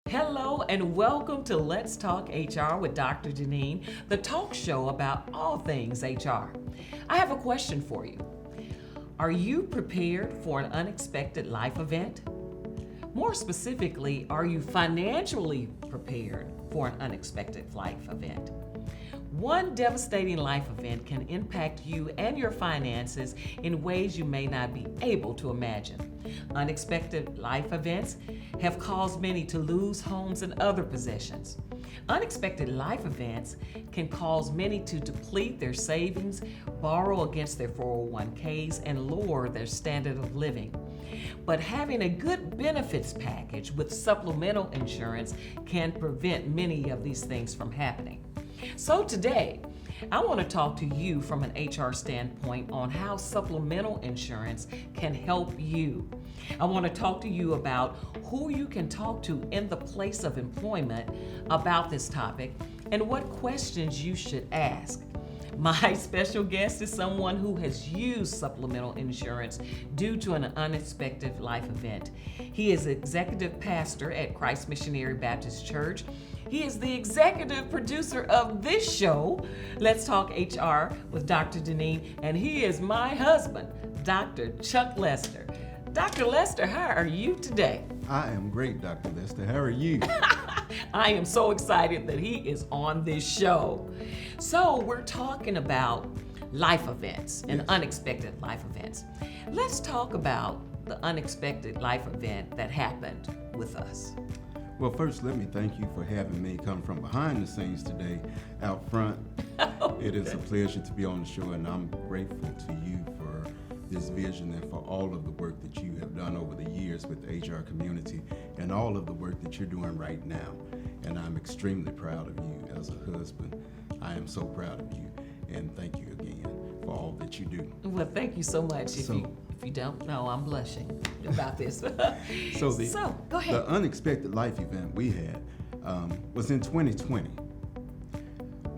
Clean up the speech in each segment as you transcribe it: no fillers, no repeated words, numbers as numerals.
Hello and welcome to Let's Talk HR with Dr. Janine, the talk show about all things HR. I have a question for you. Are you prepared for an unexpected life event? More specifically, are you financially prepared for an unexpected life event? One devastating life event can impact you and your finances in ways you may not be able to imagine. Unexpected life events have caused many to lose homes and other possessions. Unexpected life events can cause many to deplete their savings, borrow against their 401ks, and lower their standard of living. But having a good benefits package with supplemental insurance can prevent many of these things from happening. So today, I want to talk to you from an HR standpoint on how supplemental insurance can help you. I want to talk to you about who you can talk to in the place of employment about this topic and what questions you should ask. My special guest is someone who has used supplemental insurance due to an unexpected life event. He is executive pastor at Christ Missionary Baptist Church. He is the executive producer of this show, Let's Talk HR with Dr. Janine, and he is my husband, Dr. Chuck Lester. Dr. Lester, how are you today? I am great, Dr. Lester. How are you? I am so excited that he is on this show. So we're talking about life events and unexpected life events. Let's talk about the unexpected life event that happened with us. Well, first, let me thank you for having me come from behind the scenes today out front. It is a pleasure to be on the show, and I'm grateful to you for this vision and for all of the work that you have done over the years with the HR community and all of the work that you're doing right now. And I'm extremely proud of you as a husband. I am so proud of you, and thank you again for all that you do. Well, thank you so much. If you don't know, I'm blushing about this. So go ahead. The unexpected life event we had was in 2020.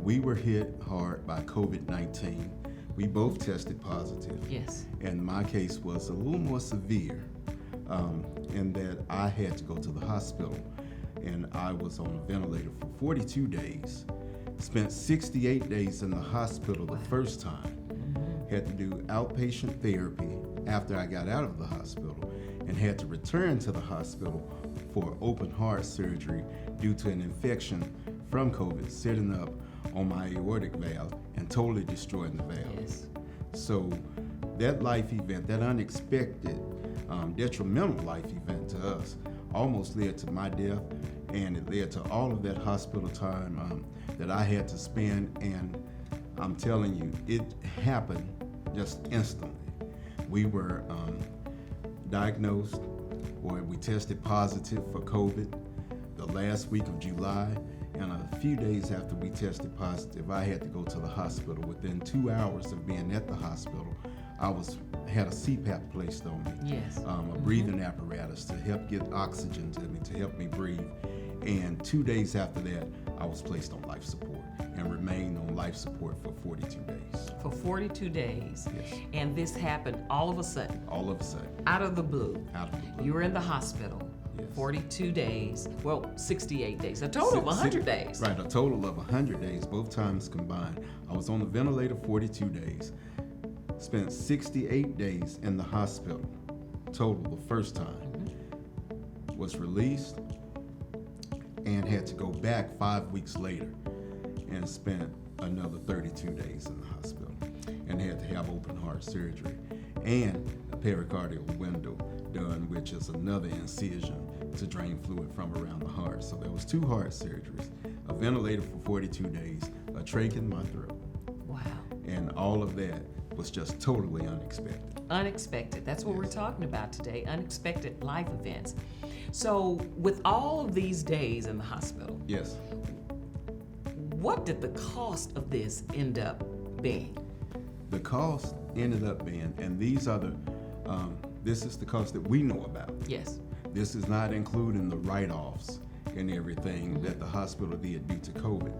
We were hit hard by COVID-19. We both tested positive. Yes. And my case was a little more severe in that I had to go to the hospital, and I was on a ventilator for 42 days. Spent 68 days in the hospital the first time. Had to do outpatient therapy after I got out of the hospital, and had to return to the hospital for open heart surgery due to an infection from COVID sitting up on my aortic valve and totally destroying the valve. Yes. So that life event, that unexpected, detrimental life event to us, almost led to my death, and it led to all of that hospital time that I had to spend, and I'm telling you, it happened just instantly. We were diagnosed, or we tested positive for COVID the last week of July, and a few days after we tested positive, I had to go to the hospital. Within 2 hours of being at the hospital, I had a CPAP placed on me. Yes. A breathing apparatus to help get oxygen to me, to help me breathe. And 2 days after that, I was placed on life support and remained on life support for 42 days. For 42 days. Yes. And this happened all of a sudden. All of a sudden. Out of the blue. Out of the blue. You were in the hospital. Yes. 42 days, well, 68 days, a total of 100 days. Right, a total of 100 days, both times combined. I was on the ventilator 42 days, spent 68 days in the hospital, total the first time. Was released and had to go back 5 weeks later and spent another 32 days in the hospital and had to have open heart surgery and a pericardial window done, which is another incision to drain fluid from around the heart. So there was 2 heart surgeries, a ventilator for 42 days, a trach in my throat. Wow. And all of that was just totally unexpected. Unexpected. That's what we're talking about today, unexpected life events. So with all of these days in the hospital, Yes. what did the cost of this end up being? The cost ended up being, and these are the, this is the cost that we know about. Yes. This is not including the write-offs and everything that the hospital did due to COVID,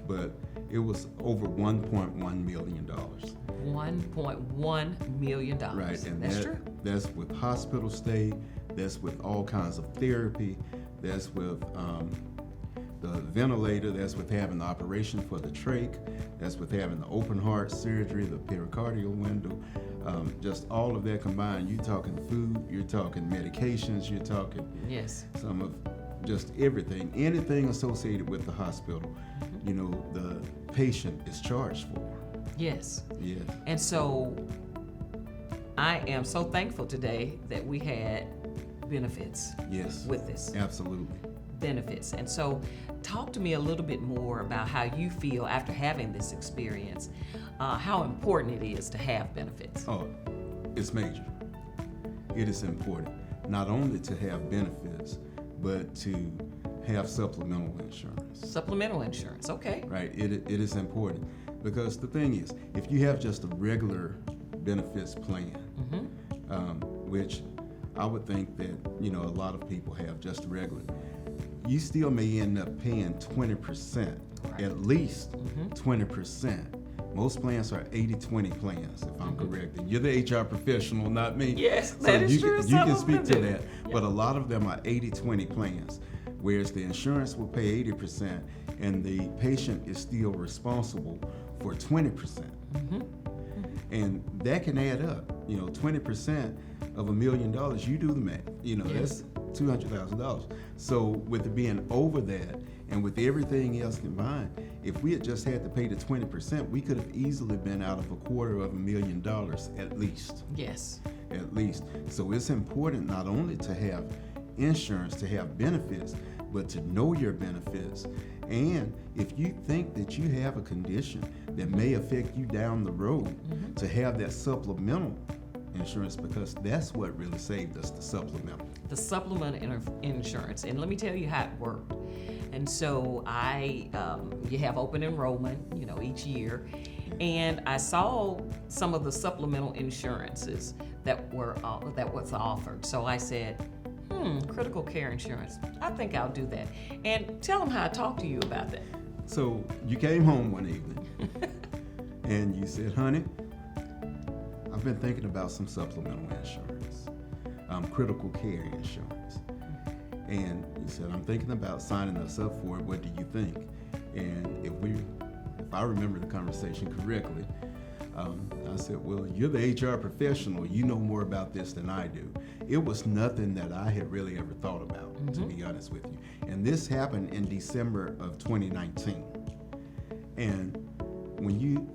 but it was over $1.1 million. $1.1 million. Right, and That's true. that's with hospital stay, that's with all kinds of therapy, that's with the ventilator, that's with having the operation for the trach, that's with having the open heart surgery, the pericardial window, just all of that combined. You're talking food, you're talking medications, you're talking Yes. some of just anything associated with the hospital, you know, the patient is charged for. Yes. Yeah. And so I am so thankful today that we had benefits Yes. with this. Absolutely. Benefits. And so talk to me a little bit more about how you feel after having this experience, how important it is to have benefits. Oh, it's major. It is important not only to have benefits, but to have supplemental insurance. Supplemental insurance, okay. Right? It is important because the thing is, if you have just a regular benefits plan, which I would think that, you know, a lot of people have just regular, you still may end up paying 20%, at least 20%. Most plans are 80-20 plans, if I'm correct. And you're the HR professional, not me. Yes, that is true. You Some can of speak them to do. that. But a lot of them are 80-20 plans, whereas the insurance will pay 80% and the patient is still responsible for 20%. And that can add up. You know, 20% of $1 million, you do the math. You know, Yes. that's $200,000. So with it being over that and with everything else combined, if we had just had to pay the 20%, we could have easily been out of $250,000 at least. Yes. At least. So it's important not only to have insurance, to have benefits, but to know your benefits. And if you think that you have a condition that may affect you down the road, to have that supplemental insurance, because that's what really saved us, the supplemental. The supplemental insurance, and let me tell you how it worked. And so you have open enrollment, you know, each year, and I saw some of the supplemental insurances that was offered. So I said, critical care insurance. I think I'll do that. And tell them how I talked to you about that. So you came home one evening and you said, honey, I've been thinking about some supplemental insurance, critical care insurance. And you said, I'm thinking about signing us up for it. What do you think? And if I remember the conversation correctly, I said, well, you're the HR professional. You know more about this than I do. It was nothing that I had really ever thought about, to be honest with you. And this happened in December of 2019. And when you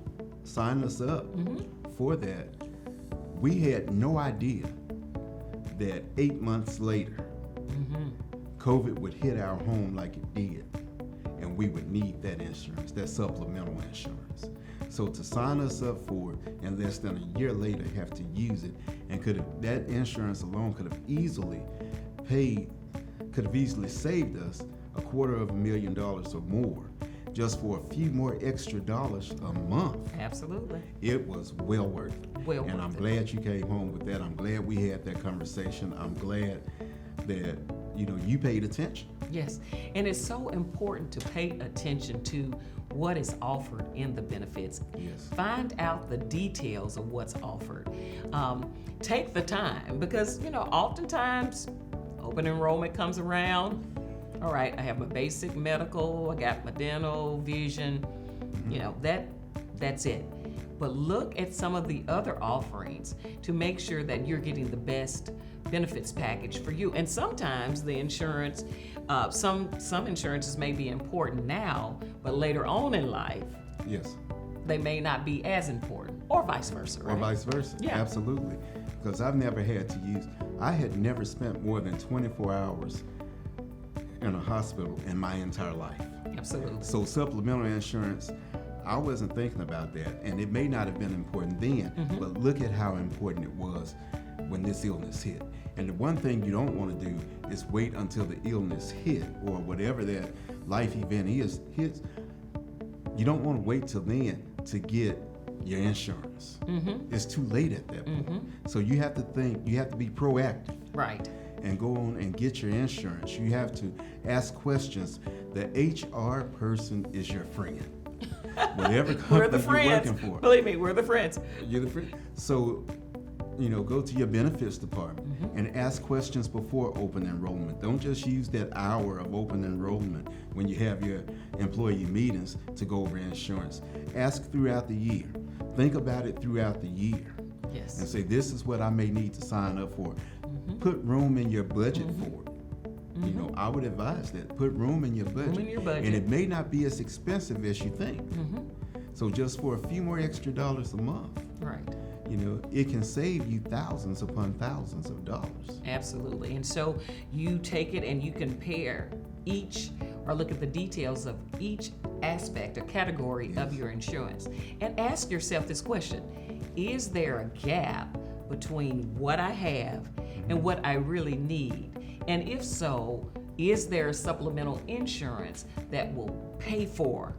signed us up for that, we had no idea that 8 months later, COVID would hit our home like it did, and we would need that insurance, that supplemental insurance. So to sign us up for it and less than a year later have to use it, and that insurance alone could have easily saved us $250,000 or more, just for a few more extra dollars a month. Absolutely. It was well worth it. And I'm glad you came home with that. I'm glad we had that conversation. I'm glad that, you know, you paid attention. Yes, and it's so important to pay attention to what is offered in the benefits. Yes. Find out the details of what's offered. Take the time, because, you know, oftentimes open enrollment comes around. All right, I have my basic medical, I got my dental, vision, you know, that's it. But look at some of the other offerings to make sure that you're getting the best benefits package for you. And sometimes the insurance, some insurances may be important now, but later on in life, Yes. they may not be as important, or vice versa, right? Or vice versa. Yeah. Absolutely. Because I had never spent more than 24 hours in a hospital in my entire life. Absolutely. So supplemental insurance, I wasn't thinking about that, and it may not have been important then, but look at how important it was when this illness hit. And the one thing you don't want to do is wait until the illness hit, or whatever that life event hits. You don't want to wait till then to get your insurance. It's too late at that point. So you have to think, you have to be proactive. Right. And go on and get your insurance. You have to ask questions. The HR person is your friend. whatever We're the company you're friends. working for. Believe me, we're the friends. You're the friend. So, go to your benefits department and ask questions before open enrollment. Don't just use that hour of open enrollment when you have your employee meetings to go over insurance. Ask throughout the year. Think about it throughout the year. Yes. And say, this is what I may need to sign up for. Put room in your budget for it. I would advise that. Put room in your budget. Room in your budget. And it may not be as expensive as you think. So just for a few more extra dollars a month, Right. It can save you thousands upon thousands of dollars. Absolutely. And so you take it and you compare each or look at the details of each aspect or category of your insurance and ask yourself this question: is there a gap between what I have and what I really need? And if so, is there supplemental insurance that will pay for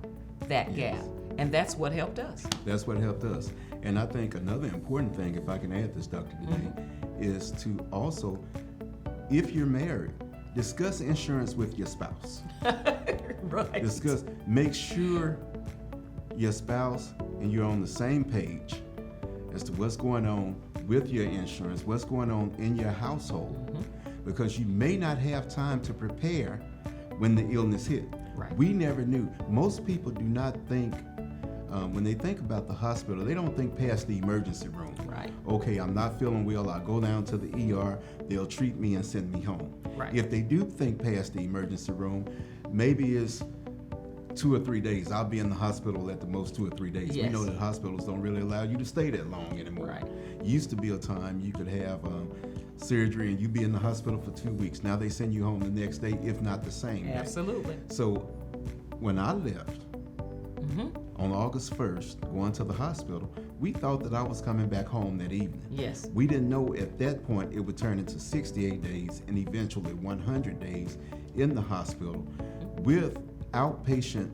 that gap? And that's what helped us. That's what helped us. And I think another important thing, if I can add this, Dr. Deneen, is to also, if you're married, discuss insurance with your spouse. Right. Make sure your spouse and you're on the same page as to what's going on with your insurance, what's going on in your household, because you may not have time to prepare when the illness hit. Right. We never knew. Most people do not think, when they think about the hospital, they don't think past the emergency room. Right. Okay, I'm not feeling well, I'll go down to the ER, they'll treat me and send me home. Right. If they do think past the emergency room, maybe it's 2 or 3 days. I'll be in the hospital at the most 2 or 3 days. Yes. We know that hospitals don't really allow you to stay that long anymore. Right. Used to be a time you could have surgery and you be in the hospital for 2 weeks. Now they send you home the next day, if not the same day. Absolutely. So when I left on August 1st, going to the hospital, we thought that I was coming back home that evening. Yes. We didn't know at that point it would turn into 68 days and eventually 100 days in the hospital with outpatient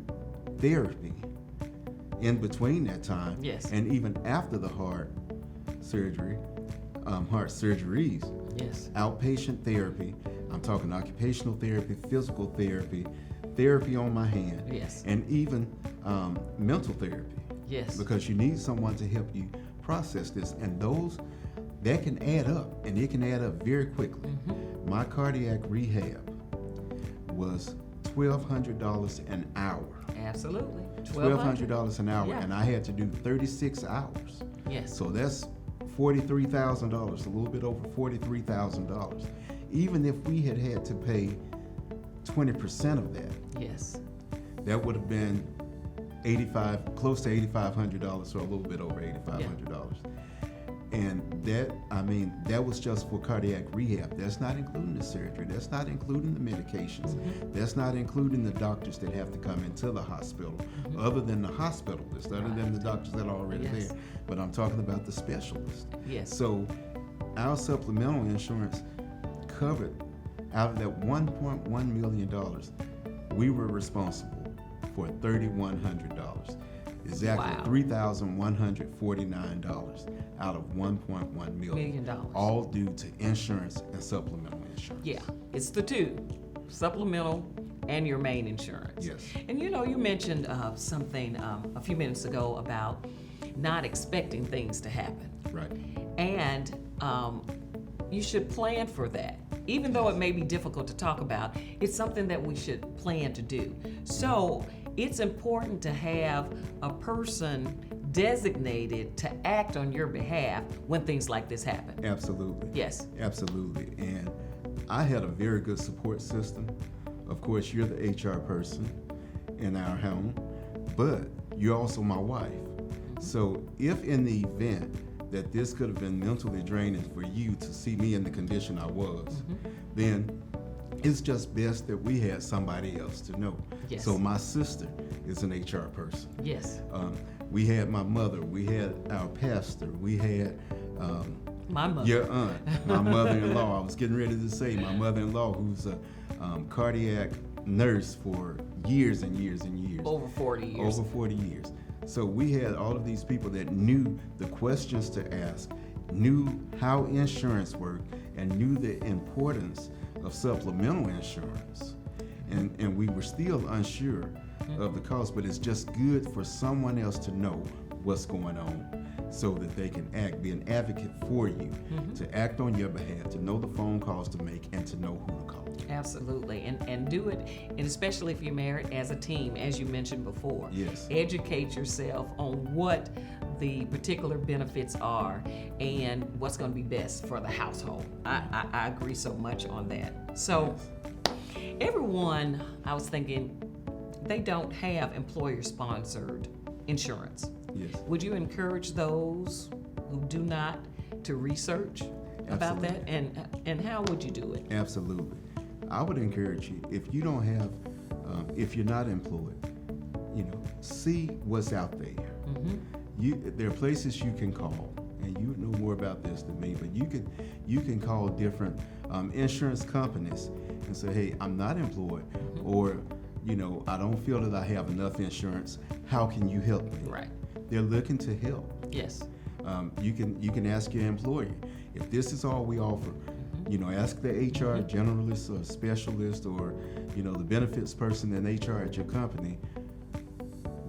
therapy in between that time. Yes. And even after the heart surgery, heart surgeries, Yes. outpatient therapy. I'm talking occupational therapy, physical therapy, therapy on my hand, Yes. and even mental therapy. Yes. Because you need someone to help you process this, and that can add up, and it can add up very quickly. My cardiac rehab was $1,200 an hour. Absolutely. $1,200 an hour, Yeah. and I had to do 36 hours. Yes. So that's $43,000, a little bit over $43,000. Even if we had to pay 20% of that, Yes. that would have been close to $8,500, or a little bit over $8,500. And that was just for cardiac rehab. That's not including the surgery. That's not including the medications. That's not including the doctors that have to come into the hospital, other than the hospitalists, other than the doctors that are already Yes. there. But I'm talking about the specialists. Yes. So our supplemental insurance covered, out of that $1.1 million, we were responsible for $3,100. Exactly Wow. $3,149 out of $1.1 million. all due to insurance and supplemental insurance. Yeah, it's the two, supplemental and your main insurance. Yes. And you mentioned something a few minutes ago about not expecting things to happen. Right. And you should plan for that. Even though it may be difficult to talk about, it's something that we should plan to do. So it's important to have a person designated to act on your behalf when things like this happen. Absolutely. Yes. Absolutely. And I had a very good support system. Of course, you're the HR person in our home, but you're also my wife. So if in the event that this could have been mentally draining for you to see me in the condition I was, then it's just best that we had somebody else to know. Yes. So my sister is an HR person. Yes. We had my mother, we had our pastor, we had My mother. your aunt, my mother-in-law. I was getting ready to say my mother-in-law, who's a cardiac nurse for years and years and years. Over 40 years. Over 40 years. So we had all of these people that knew the questions to ask, knew how insurance worked, and knew the importance of supplemental insurance. And we were still unsure of the cost, but it's just good for someone else to know what's going on so that they can be an advocate for you, to act on your behalf, to know the phone calls to make, and to know who to call. Absolutely, and do it, and especially if you're married, as a team, as you mentioned before. Yes. Educate yourself on what the particular benefits are and what's going to be best for the household. I agree so much on that. So everyone, I was thinking, they don't have employer-sponsored insurance. Yes. Would you encourage those who do not to research about that? And how would you do it? Absolutely. I would encourage you, if you don't have, if you're not employed, see what's out there. There are places you can call, and you know more about this than me, but you can call different insurance companies and say, hey, I'm not employed, or I don't feel that I have enough insurance. How can you help me? Right. They're looking to help. Yes. You can ask your employer, if this is all we offer, ask the HR generalist or specialist, or the benefits person in HR at your company,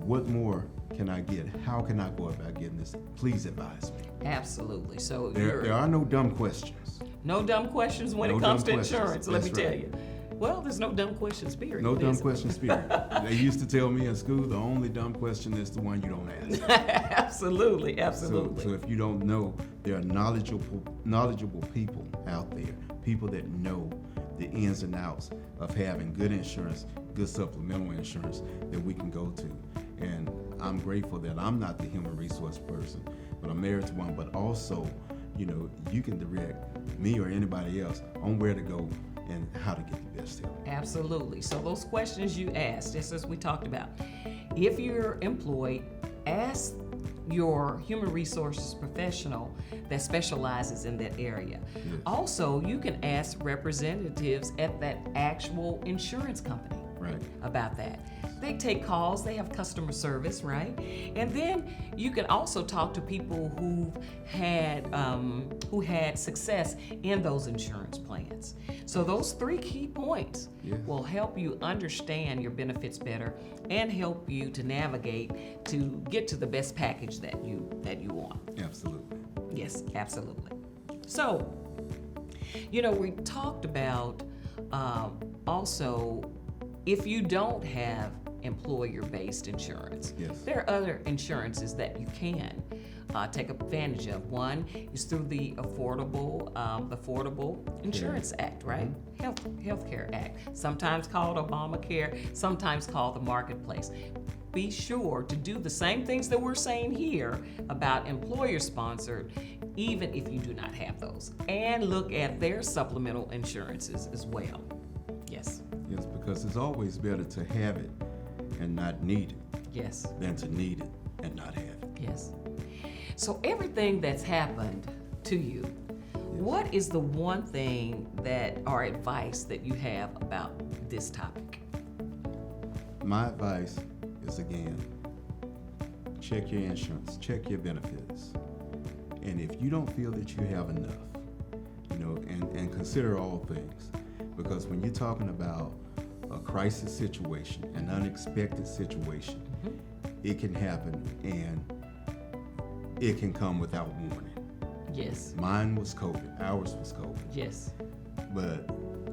what more can I get? How can I go about getting this? Please advise me. Absolutely. So there are no dumb questions. No dumb questions when No it comes dumb to insurance. questions. Let me That's tell right. you. Well, there's no dumb questions, period. No dumb is it? questions, period. They used to tell me in school, the only dumb question is the one you don't ask. Absolutely, absolutely. So if you don't know, there are knowledgeable people out there, people that know the ins and outs of having good insurance, good supplemental insurance that we can go to. And I'm grateful that I'm not the human resource person, but I'm married to one. But also, you can direct me or anybody else on where to go and how to get the best help. Absolutely. So those questions you asked, just as we talked about, if you're employed, ask your human resources professional that specializes in that area. Yes. Also, you can ask representatives at that actual insurance company Right. about that. They take calls, they have customer service, right? And then you can also talk to people who had success in those insurance plans. So those 3 key points Yes. will help you understand your benefits better and help you to navigate to get to the best package that you want. Absolutely. Yes, absolutely. So, we talked about also, if you don't have employer-based insurance, Yes. there are other insurances that you can take advantage of. One is through the Affordable Insurance Act, right? Healthcare Act, sometimes called Obamacare, sometimes called the Marketplace. Be sure to do the same things that we're saying here about employer-sponsored, even if you do not have those. And look at their supplemental insurances as well. Yes. Yes, because it's always better to have it and not need it Yes. than to need it and not have it. Yes. So everything that's happened to you, what is the one thing or advice that you have about this topic? My advice is, again, check your insurance, check your benefits. And if you don't feel that you have enough, and consider all things. Because when you're talking about a crisis situation, an unexpected situation, it can happen and it can come without warning. Yes. Mine was COVID, ours was COVID. Yes. But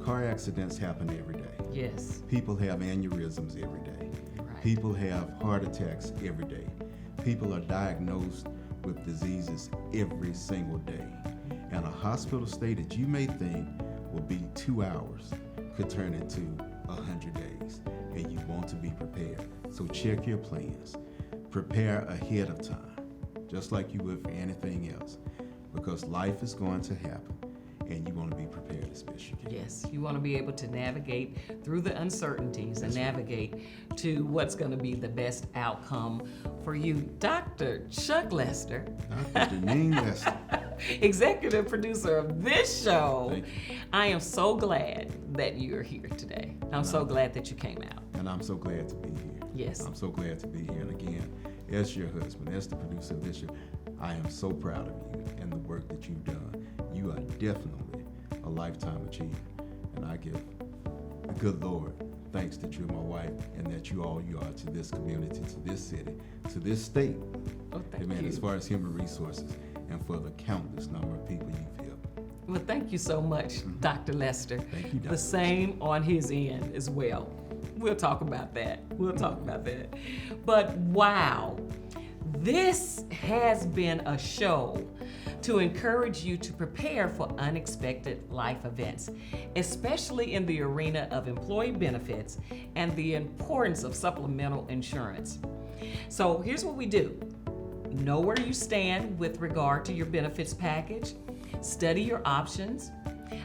car accidents happen every day. Yes. People have aneurysms every day. Right. People have heart attacks every day. People are diagnosed with diseases every single day. And a hospital stay that you may think will be 2 hours could turn into 100 days, and you want to be prepared. So check your plans. Prepare ahead of time, just like you would for anything else, because life is going to happen, and you want to be prepared as best you can. Yes, you want to be able to navigate through the uncertainties and navigate to what's going to be the best outcome for you. Dr. Chuck Lester, Dr. Janine Lester. executive producer of this show. Thank you. I am so glad that you're here today. I'm so glad that you came out. And I'm so glad to be here. Yes. I'm so glad to be here. And again, as your husband, as the producer of this show, I am so proud of you and the work that you've done. You are definitely a lifetime achiever. And I give the good Lord thanks that you're my wife and that you are to this community, to this city, to this state. Oh, thank Amen. you. As far as human resources and for the countless number of people you've helped. Well, thank you so much, Dr. Lester. Thank you, Dr. The same on his end as well. We'll talk about that. But wow, this has been a show to encourage you to prepare for unexpected life events, especially in the arena of employee benefits and the importance of supplemental insurance. So here's what we do. Know where you stand with regard to your benefits package, study your options,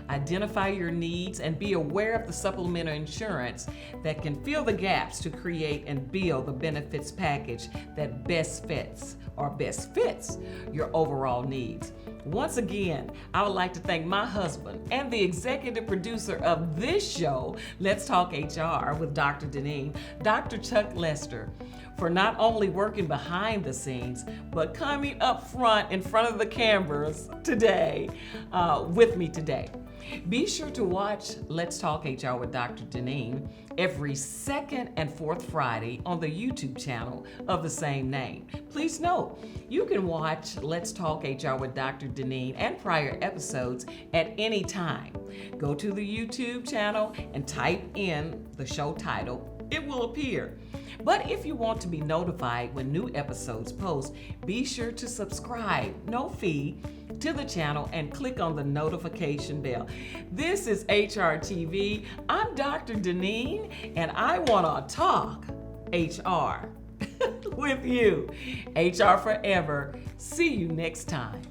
identify your needs, and be aware of the supplemental insurance that can fill the gaps to create and build the benefits package that best fits your overall needs. Once again, I would like to thank my husband and the executive producer of this show, Let's Talk HR with Dr. Deneen, Dr. Chuck Lester, for not only working behind the scenes, but coming up front in front of the cameras today, with me today. Be sure to watch Let's Talk HR with Dr. Deneen every second and fourth Friday on the YouTube channel of the same name. Please note, you can watch Let's Talk HR with Dr. Deneen and prior episodes at any time. Go to the YouTube channel and type in the show title. It will appear. But if you want to be notified when new episodes post, be sure to subscribe, no fee, to the channel and click on the notification bell. This is HR TV. I'm Dr. Deneen, and I want to talk HR with you. HR forever. See you next time.